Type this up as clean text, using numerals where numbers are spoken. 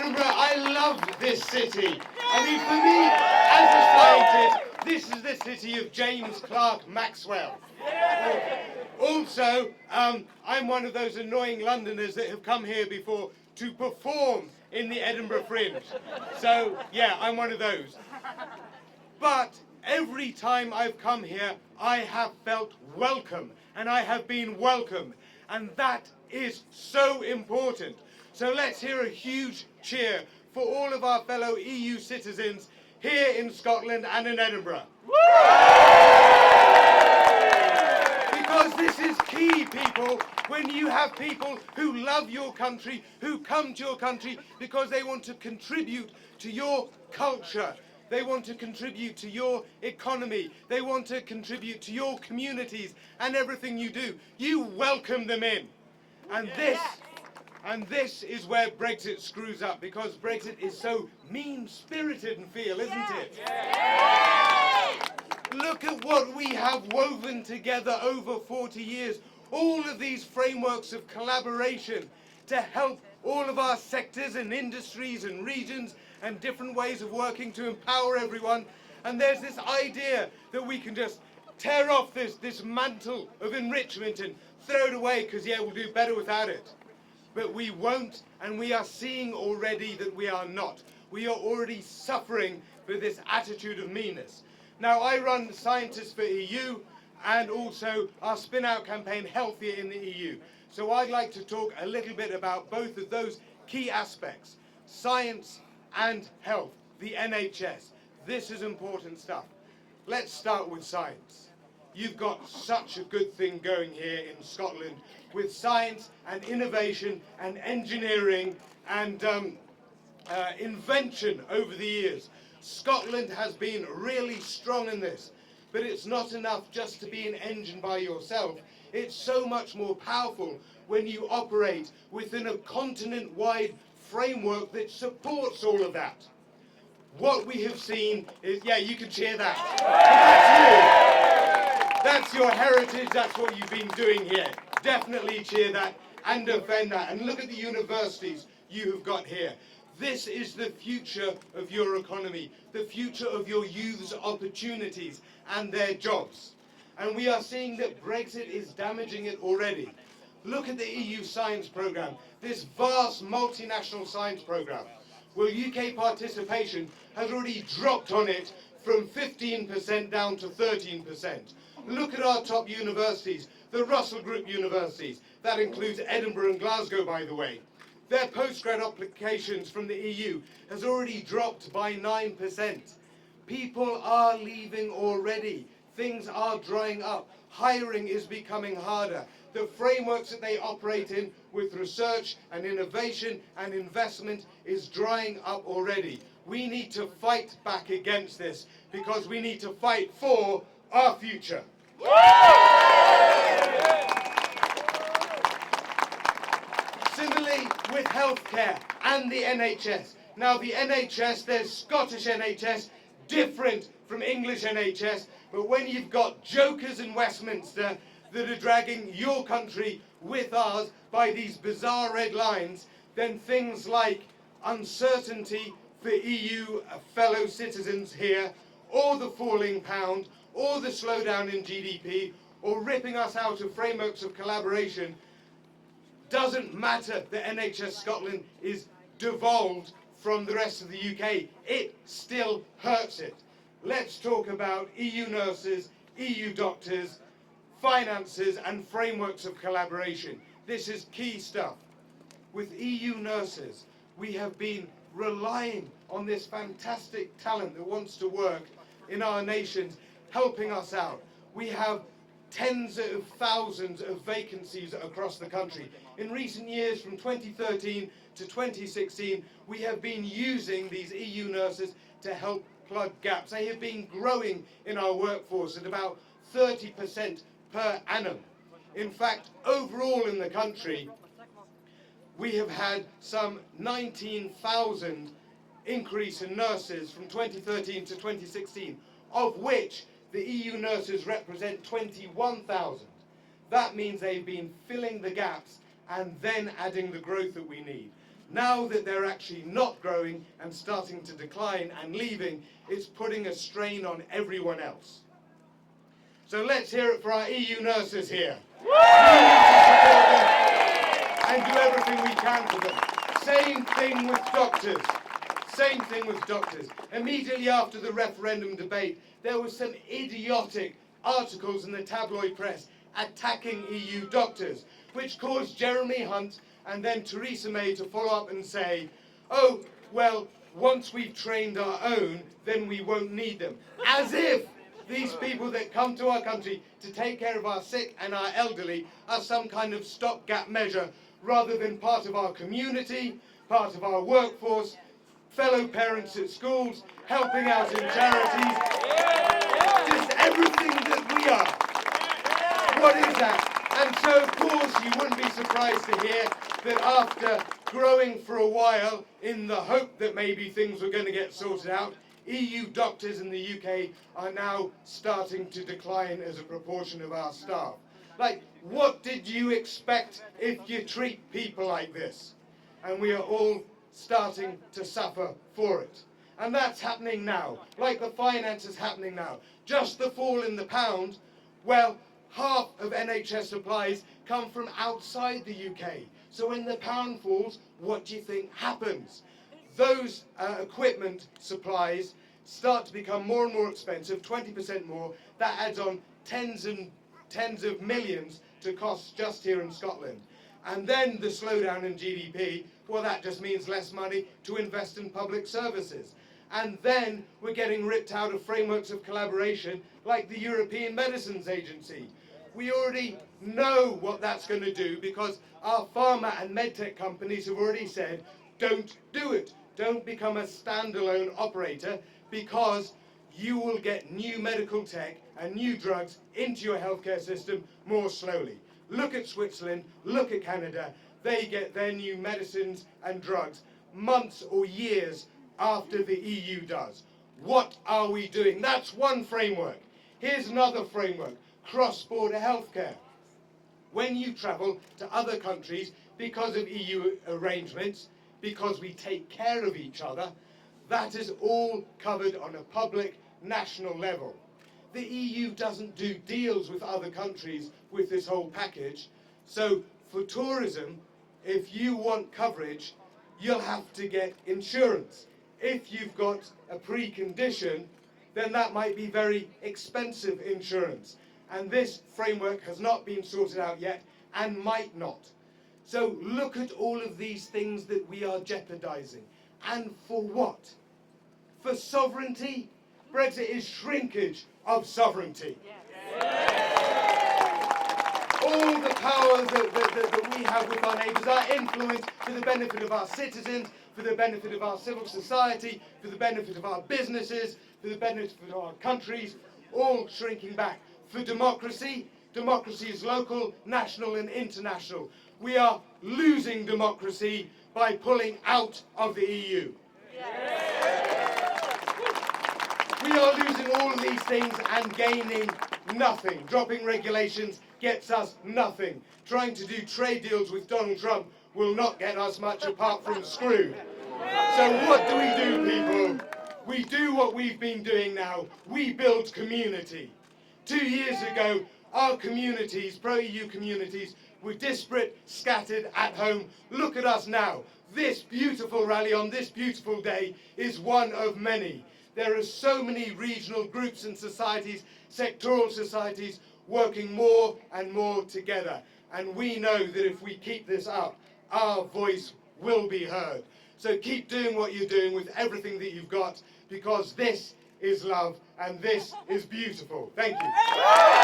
Edinburgh, I love this city. I mean, for me, as a scientist, this is the city of James Clerk Maxwell. Also, I'm one of those annoying Londoners that have come here before to perform in the Edinburgh Fringe. So, yeah, I'm one of those. But every time I've come here, I have felt welcome, and I have been welcomed. And that is so important. So let's hear a huge cheer for all of our fellow EU citizens here in Scotland and in Edinburgh. Because this is key, people, when you have people who love your country, who come to your country because they want to contribute to your culture. They want to contribute to your economy. They want to contribute to your communities and everything you do. You welcome them in. And this is where Brexit screws up, because Brexit is so mean-spirited and feel, isn't it? Look at what we have woven together over 40 years. All of these frameworks of collaboration to help all of our sectors and industries and regions and different ways of working to empower everyone. And there's this idea that we can just tear off this mantle of enrichment and throw it away because, yeah, we'll do better without it. But we won't, and we are seeing already that we are not. We are already suffering for this attitude of meanness. Now, I run Scientists for EU and also our spin-out campaign, Healthier in the EU. So I'd like to talk a little bit about both of those key aspects, science and health, the NHS. This is important stuff. Let's start with science. You've got such a good thing going here in Scotland with science and innovation and engineering and invention over the years. Scotland has been really strong in this, but it's not enough just to be an engine by yourself. It's so much more powerful when you operate within a continent-wide framework that supports all of that. What we have seen is, yeah, you can cheer that. That's your heritage, that's what you've been doing here. Definitely cheer that and defend that. And look at the universities you have got here. This is the future of your economy, the future of your youth's opportunities and their jobs. And we are seeing that Brexit is damaging it already. Look at the EU science programme, this vast multinational science programme. Well, UK participation has already dropped on it from 15% down to 13%. Look at our top universities, the Russell Group universities. That includes Edinburgh and Glasgow, by the way. Their postgrad applications from the EU has already dropped by 9%. People are leaving already. Things are drying up. Hiring is becoming harder. The frameworks that they operate in with research and innovation and investment is drying up already. We need to fight back against this because we need to fight for our future. Similarly with healthcare and the NHS. Now the NHS, there's Scottish NHS, different from English NHS, but when you've got jokers in Westminster that are dragging your country with ours by these bizarre red lines, then things like uncertainty for EU fellow citizens here, or the falling pound, or the slowdown in GDP, or ripping us out of frameworks of collaboration, doesn't matter that NHS Scotland is devolved from the rest of the UK. It still hurts it. Let's talk about EU nurses, EU doctors, finances and frameworks of collaboration. This is key stuff. With EU nurses, we have been relying on this fantastic talent that wants to work in our nations, helping us out. We have tens of thousands of vacancies across the country. In recent years, from 2013 to 2016, we have been using these EU nurses to help plug gaps. They have been growing in our workforce at about 30% per annum. In fact, overall in the country, we have had some 19,000 increase in nurses from 2013 to 2016, of which the EU nurses represent 21,000. That means they've been filling the gaps and then adding the growth that we need. Now that they're actually not growing and starting to decline and leaving, it's putting a strain on everyone else. So let's hear it for our EU nurses here. We need to support them and do everything we can for them. Same thing with doctors. Same thing with doctors. Immediately after the referendum debate, there were some idiotic articles in the tabloid press attacking EU doctors, which caused Jeremy Hunt and then Theresa May to follow up and say, oh, well, once we've trained our own, then we won't need them. As if these people that come to our country to take care of our sick and our elderly are some kind of stopgap measure, rather than part of our community, part of our workforce, fellow parents at schools, helping out in charities, just everything that we are. What is that? And so, of course, you wouldn't be surprised to hear that after growing for a while in the hope that maybe things were going to get sorted out, EU doctors in the UK are now starting to decline as a proportion of our staff. Like, what did you expect if you treat people like this? And we are all starting to suffer for it. And that's happening now, like the finance is happening now. Just the fall in the pound, well, half of NHS supplies come from outside the UK. So when the pound falls, what do you think happens? Those equipment supplies start to become more and more expensive, 20% more. That adds on tens of millions to costs just here in Scotland. And then the slowdown in GDP, well, that just means less money to invest in public services. And then we're getting ripped out of frameworks of collaboration like the European Medicines Agency. We already know what that's going to do because our pharma and medtech companies have already said, don't do it. Don't become a standalone operator because you will get new medical tech and new drugs into your healthcare system more slowly. Look at Switzerland, look at Canada. They get their new medicines and drugs months or years after the EU does. What are we doing? That's one framework. Here's another framework, cross-border healthcare. When you travel to other countries because of EU arrangements, because we take care of each other, that is all covered on a public national level. The EU doesn't do deals with other countries with this whole package. So for tourism, if you want coverage, you'll have to get insurance. If you've got a precondition, then that might be very expensive insurance. And this framework has not been sorted out yet and might not. So look at all of these things that we are jeopardizing. And for what? For sovereignty? Brexit is shrinkage of sovereignty. All the power that we have with our neighbours, our influence for the benefit of our citizens, for the benefit of our civil society, for the benefit of our businesses, for the benefit of our countries, all shrinking back. For democracy, democracy is local, national and international. We are losing democracy by pulling out of the EU. We are losing all of these things and gaining nothing. Dropping regulations gets us nothing. Trying to do trade deals with Donald Trump will not get us much apart from screwed. So what do, people? We do what we've been doing now. We build community. 2 years ago, our communities, pro-EU communities, were disparate, scattered, at home. Look at us now. This beautiful rally on this beautiful day is one of many. There are so many regional groups and societies, sectoral societies, working more and more together. And we know that if we keep this up, our voice will be heard. So keep doing what you're doing with everything that you've got, because this is love and this is beautiful. Thank you.